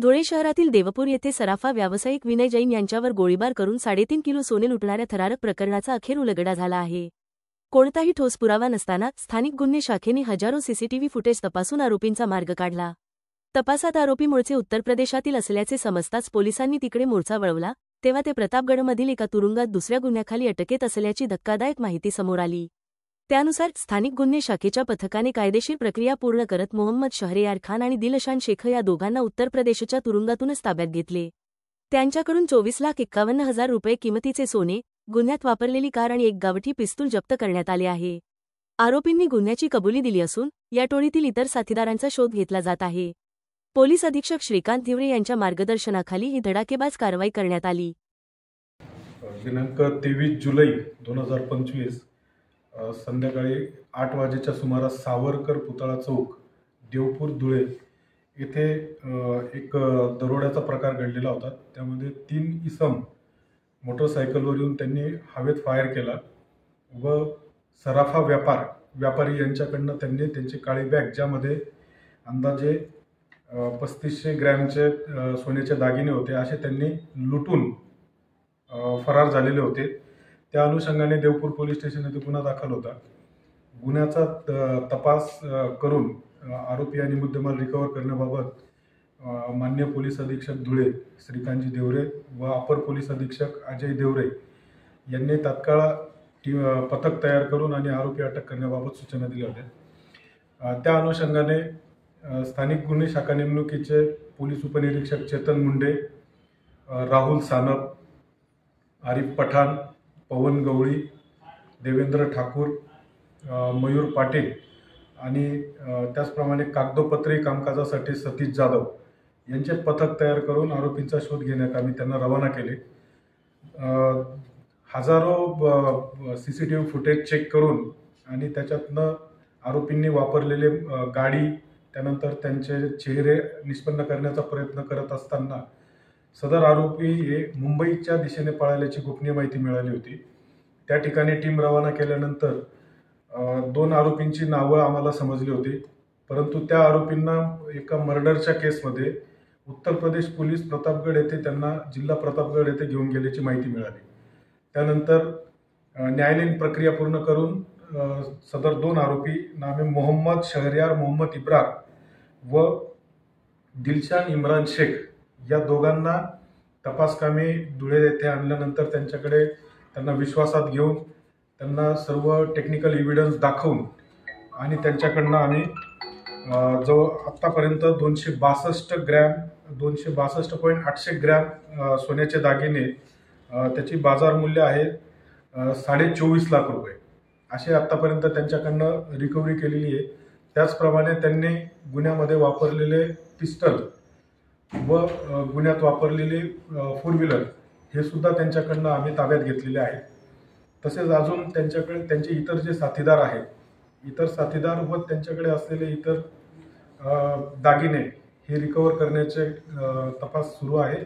धुळे शहरातील देवपूर येथे सराफा व्यावसायिक विनय जैन यांच्यावर गोळीबार करून 3.5 किलो सोने लुटणाऱ्या थरारक प्रकरणाचा अखेर उलगडा झाला आहे। कोणताही ठोस पुरावा नसताना स्थानिक गुन्हे शाखेने हजारो सीसीटीव्ही फुटेज तपासून आरोपींचा मार्ग काढला। तपासात आरोपी मूळचे उत्तर प्रदेशातील असल्याचे समजताच पोलिसांनी तिकडे मोर्चा वळवला, तेव्हा ते प्रतापगडमधील एका तुरुंगात दुसऱ्या गुन्ह्याखाली अटकेत असल्याची धक्कादायक माहिती समोर आली। त्यानुसार स्थानिक गुन्हे शाखेच्या पथकाने कायदेशीर प्रक्रिया पूर्ण करत मोहम्मद शहरयार खान आणि दिलशान शेख या दोघांना उत्तर प्रदेशच्या तुरुंगातूनच ताब्यात घेतले। त्यांच्याकडून 24,51,000 रुपये किमतीचे सोने, गुन्ह्यात वापरलेली कार आणि एक गावठी पिस्तूल जप्त करण्यात आले आहे। आरोपींनी गुन्ह्याची कबुली दिली असून या टोळीतील इतर साथीदारांचा शोध घेतला जात आहे। पोलीस अधीक्षक श्रीकांत धिवरे यांच्या मार्गदर्शनाखाली ही धडाकेबाज कारवाई करण्यात आली। दिनांक 23 जुलै 2025 संध्याकाळी 8 वाजेच्या सुमारास सावरकर पुतळा चौक, देवपूर, धुळे येथे एक दरोड्याचा प्रकार घडलेला होता। त्यामध्ये 3 इसम मोटरसायकलवर येऊन त्यांनी हवेत फायर केला व सराफा व्यापारी यांच्याकडनं त्यांनी त्यांची काळी बॅग, ज्यामध्ये अंदाजे 3500 ग्रॅमचे सोन्याचे दागिने होते, असे त्यांनी लुटून फरार झालेले होते। त्या अनुषंगाने देवपूर पोलीस स्टेशन येथे गुन्हा दाखल होता। गुन्ह्याचा तपास करून आरोपी आणि मुद्देमाल रिकव्हर करण्याबाबत माननीय पोलीस अधीक्षक धुळे श्रीकांतजी धिवरे व अपर पोलीस अधीक्षक अजय देवरे यांनी तात्काळ पथक तयार करून आणि आरोपी अटक करण्याबाबत सूचना दिल्या होत्या। त्या अनुषंगाने स्थानिक गुन्हे शाखा नेमणुकीचे पोलीस उपनिरीक्षक चेतन मुंडे, राहुल सानप, आरिफ पठाण, पवन गवळी, देवेंद्र ठाकूर, मयूर पाटील आणि त्याचप्रमाणे कागदोपत्री कामकाजासाठी सतीश जाधव यांचे पथक तयार करून आरोपींचा शोध घेण्यात आम्ही त्यांना रवाना केले। हजारो सीसीटीव्ही फुटेज चेक करून आणि त्याच्यातनं आरोपींनी वापरलेले गाडी, त्यानंतर त्यांचे चेहरे निष्पन्न करण्याचा प्रयत्न करत असताना सदर आरोपी हे मुंबईच्या दिशेने पळाल्याची गोपनीय माहिती मिळाली होती। त्या ठिकाणी टीम रवाना केल्यानंतर 2 आरोपींची नावं आम्हाला समजली होती, परंतु त्या आरोपींना एका मर्डरच्या केसमध्ये उत्तर प्रदेश पोलीस प्रतापगड येथे त्यांना जिल्हा प्रतापगड येथे घेऊन गेल्याची माहिती मिळाली। त्यानंतर न्यायालयीन प्रक्रिया पूर्ण करून सदर 2 आरोपी नामे मोहम्मद शहरयार मोहम्मद इब्रार व दिलशान इम्रान शेख या दोघांना तपासकामी धुळे येथे आणल्यानंतर त्यांना विश्वासात घेऊन त्यांना सर्व टेक्निकल एव्हिडन्स दाखवून आणि त्यांच्याकडनं आम्ही जो आत्तापर्यंत 262.8 ग्रॅम सोन्याचे दागिने, त्याची बाजार मूल्य आहे 24.5 लाख रुपये, असे आत्तापर्यंत त्यांच्याकडनं रिकव्हरी केलेली आहे। त्याचप्रमाणे त्यांनी गुन्ह्यामध्ये वापरलेले पिस्टल व गुन्ह्यात वापरलेले 4 व्हीलर हे सुद्धा त्यांच्याकडनं आम्ही ताब्यात घेतलेले आहेत। तसेच अजून त्यांच्याकडे त्यांचे इतर जे साथीदार आहेत, इतर साथीदार व त्यांच्याकडे असलेले इतर दागिने हे रिकव्हर करण्याचे तपास सुरू आहे।